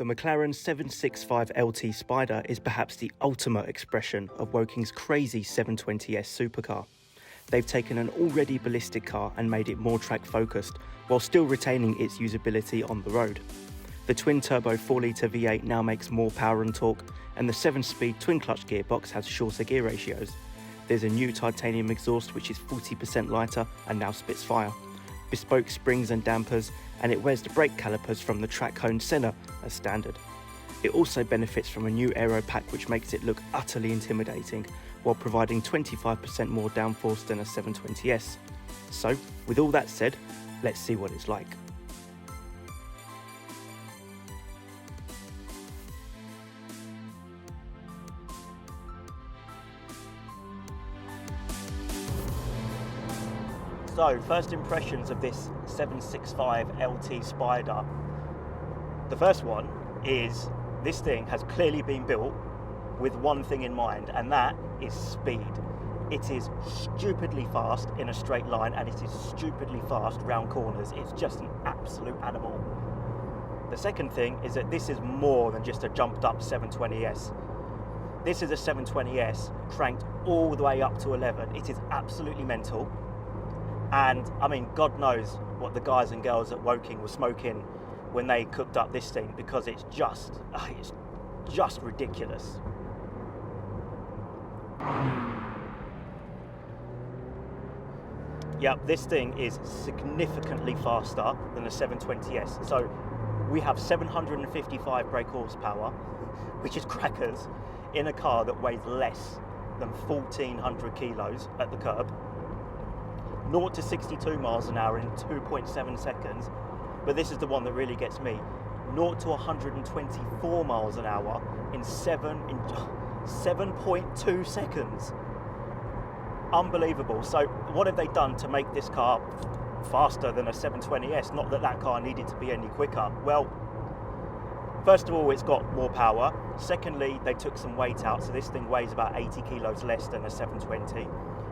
The McLaren 765LT Spider is perhaps the ultimate expression of Woking's crazy 720S supercar. They've taken an already ballistic car and made it more track focused, while still retaining its usability on the road. The twin-turbo 4-litre V8 now makes more power and torque, and the 7-speed twin-clutch gearbox has shorter gear ratios. There's a new titanium exhaust which is 40% lighter and now spits fire, bespoke springs and dampers, and it wears the brake calipers from the track-honed Senna as standard. It also benefits from a new aero pack which makes it look utterly intimidating, while providing 25% more downforce than a 720S. So, with all that said, let's see what it's like. So, first impressions of this 765LT Spider. The first one is this thing has clearly been built with one thing in mind, and that is speed. It is stupidly fast in a straight line, and it is stupidly fast round corners. It's just an absolute animal. The second thing is that this is more than just a jumped up 720S. This is a 720S cranked all the way up to 11. It is absolutely mental. And I mean, God knows what the guys and girls at Woking were smoking when they cooked up this thing, because it's just ridiculous. Yep, this thing is significantly faster than the 720S. So we have 755 brake horsepower, which is crackers, in a car that weighs less than 1,400 kilos at the curb. 0 to 62 miles an hour in 2.7 seconds, but this is the one that really gets me. 0 to 124 miles an hour in 7.2 seconds. Unbelievable. So what have they done to make this car faster than a 720S? Not that that car needed to be any quicker. Well, first of all, it's got more power. Secondly, they took some weight out, so this thing weighs about 80 kilos less than a 720.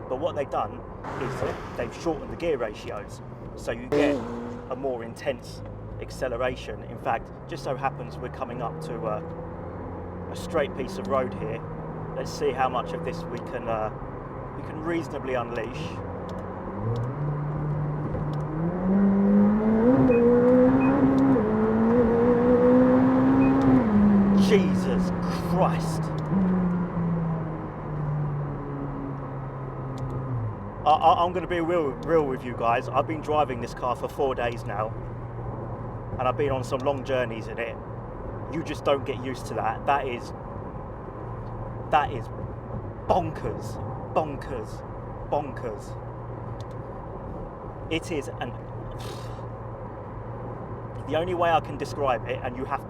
But what they've done is they've shortened the gear ratios, so you get a more intense acceleration. In fact, just so happens we're coming up to a straight piece of road here. Let's see how much of this we can reasonably unleash. Jesus Christ. I'm going to be real with you guys. I've been driving this car for 4 days now, and I've been on some long journeys in it. You just don't get used to that. That is bonkers. It is the only way I can describe it, and you have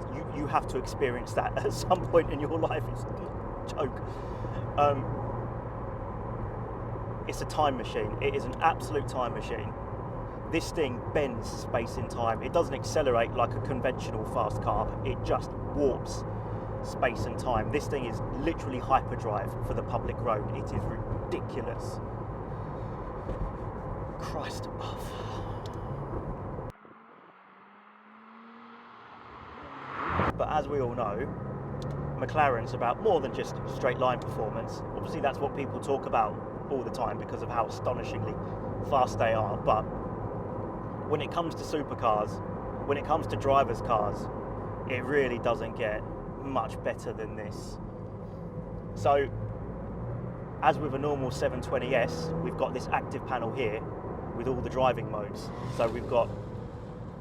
to experience that at some point in your life. It's a joke. It's a time machine. It is an absolute time machine. This thing bends space and time. It doesn't accelerate like a conventional fast car. It just warps space and time. This thing is literally hyperdrive for the public road. It is ridiculous. Christ above. But as we all know, McLaren's about more than just straight line performance. Obviously that's what people talk about all the time because of how astonishingly fast they are, but when it comes to supercars, when it comes to drivers' cars, it really doesn't get much better than this. So as with a normal 720S, we've got this active panel here with all the driving modes. So we've got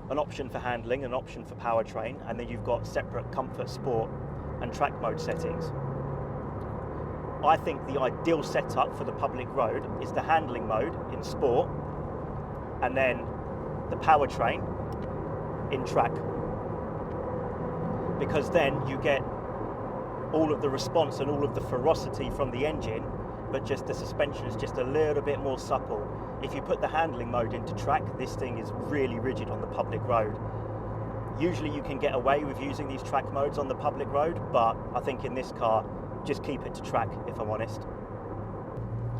an option for handling, an option for powertrain, and then you've got separate comfort, sport and track mode settings. I think the ideal setup for the public road is the handling mode in sport, and then the powertrain in track, because then you get all of the response and all of the ferocity from the engine, but just the suspension is just a little bit more supple. If you put the handling mode into track, this thing is really rigid on the public road. Usually you can get away with using these track modes on the public road, but I think in this car, just keep it to track, if I'm honest.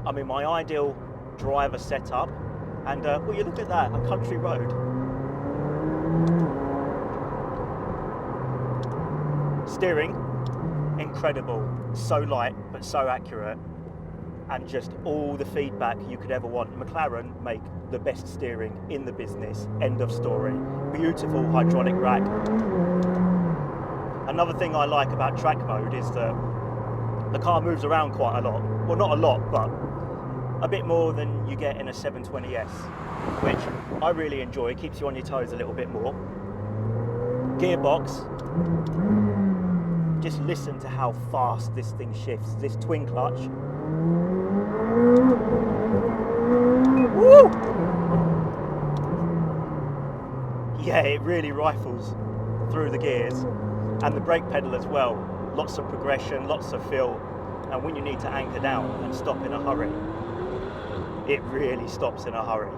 I mean, my ideal driver setup, and well, you look at that, a country road. Steering, incredible, so light but so accurate, and just all the feedback you could ever want. McLaren make the best steering in the business, end of story. Beautiful hydraulic rack. Another thing I like about track mode is that the car moves around quite a lot. Well, not a lot, but a bit more than you get in a 720S, which I really enjoy. It keeps you on your toes a little bit more. Gearbox, just listen to how fast this thing shifts. This twin clutch. Woo! Yeah, it really rifles through the gears, and the brake pedal as well. Lots of progression, lots of feel, and when you need to anchor down and stop in a hurry, it really stops in a hurry.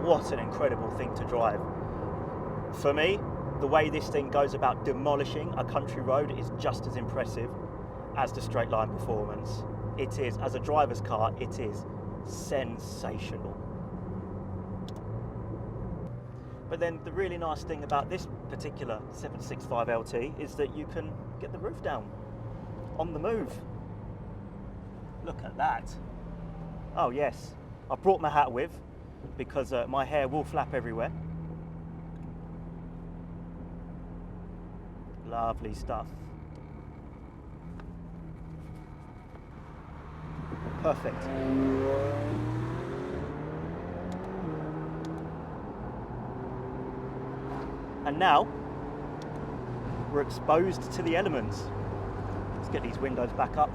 What an incredible thing to drive. For me, the way this thing goes about demolishing a country road is just as impressive as the straight line performance. It is, as a driver's car, it is sensational. But then the really nice thing about this particular 765LT is that you can get the roof down on the move. Look at that. Oh yes, I brought my hat with because my hair will flap everywhere. Lovely stuff. Perfect. And now we're exposed to the elements. Let's get these windows back up.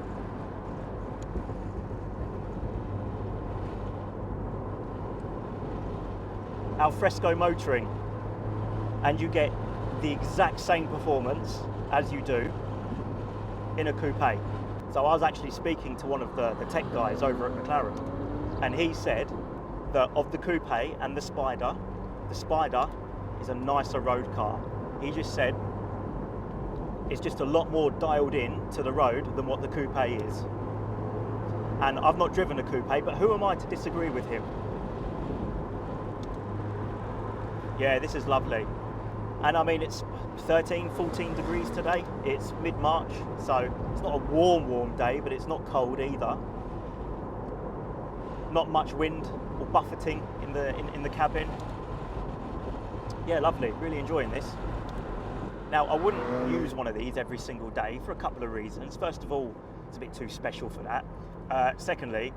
Alfresco motoring, and you get the exact same performance as you do in a coupe. So I was actually speaking to one of the tech guys over at McLaren, and he said that of the coupe and the Spider is a nicer road car. He just said it's just a lot more dialed in to the road than what the coupe is. And I've not driven a coupe, but who am I to disagree with him? Yeah, this is lovely. And I mean, it's 13, 14 degrees today. It's mid-March, so it's not a warm day, but it's not cold either. Not much wind or buffeting in the cabin. Yeah, lovely, really enjoying this. Now, I wouldn't use one of these every single day for a couple of reasons. First of all, it's a bit too special for that. Secondly,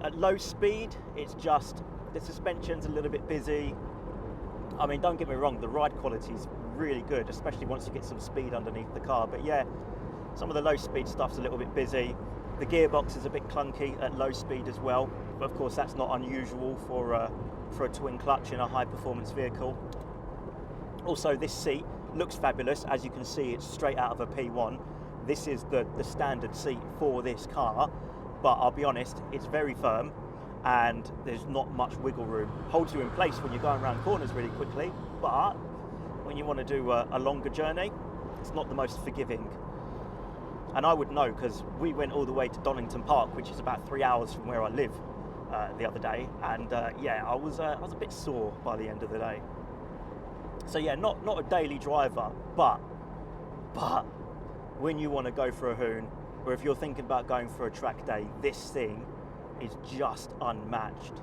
at low speed, it's just, the suspension's a little bit busy. I mean, don't get me wrong, the ride quality is really good, especially once you get some speed underneath the car. But yeah, some of the low speed stuff's a little bit busy. The gearbox is a bit clunky at low speed as well. But of course, that's not unusual for a twin clutch in a high performance vehicle. Also, this seat looks fabulous. As you can see, it's straight out of a P1. This is the standard seat for this car, but I'll be honest, it's very firm and there's not much wiggle room. Holds you in place when you're going around corners really quickly, but when you want to do a longer journey, it's not the most forgiving. And I would know, because we went all the way to Donington Park, which is about 3 hours from where I live, the other day, and yeah, I was a bit sore by the end of the day. So yeah, not a daily driver, but when you want to go for a hoon, or if you're thinking about going for a track day, this thing is just unmatched.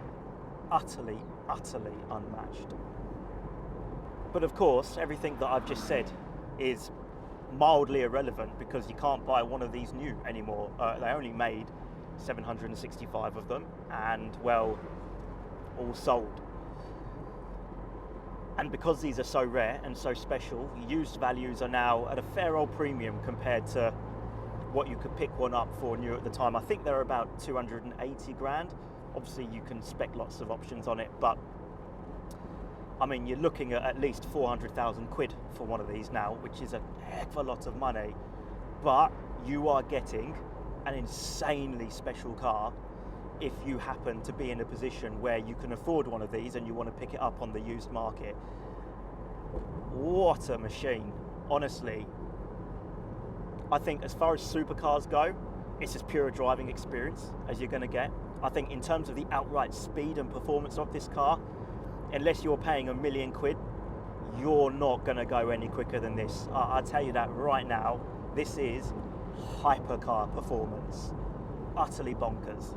Utterly unmatched. But of course, everything that I've just said is mildly irrelevant because you can't buy one of these new anymore. They only made 765 of them, and well, all sold. And because these are so rare and so special, used values are now at a fair old premium compared to what you could pick one up for new at the time. I think they're about 280 grand. Obviously you can spec lots of options on it, but I mean, you're looking at least 400,000 quid for one of these now, which is a heck of a lot of money, but you are getting an insanely special car if you happen to be in a position where you can afford one of these and you want to pick it up on the used market. What a machine, honestly. I think as far as supercars go, it's as pure a driving experience as you're going to get. I think in terms of the outright speed and performance of this car, unless you're paying £1 million quid, you're not going to go any quicker than this. I'll tell you that right now. This is hypercar performance. Utterly bonkers.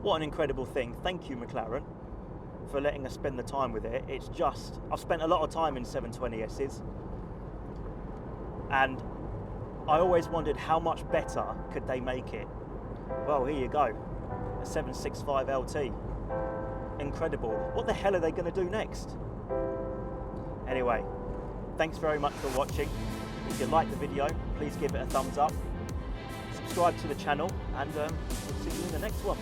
What an incredible thing. Thank you, McLaren, for letting us spend the time with it. It's just, I've spent a lot of time in 720Ss, and I always wondered how much better could they make it. Well, here you go, a 765LT. Incredible. What the hell are they going to do next? Anyway, thanks very much for watching. If you liked the video, please give it a thumbs up. Subscribe to the channel, and we'll see you in the next one.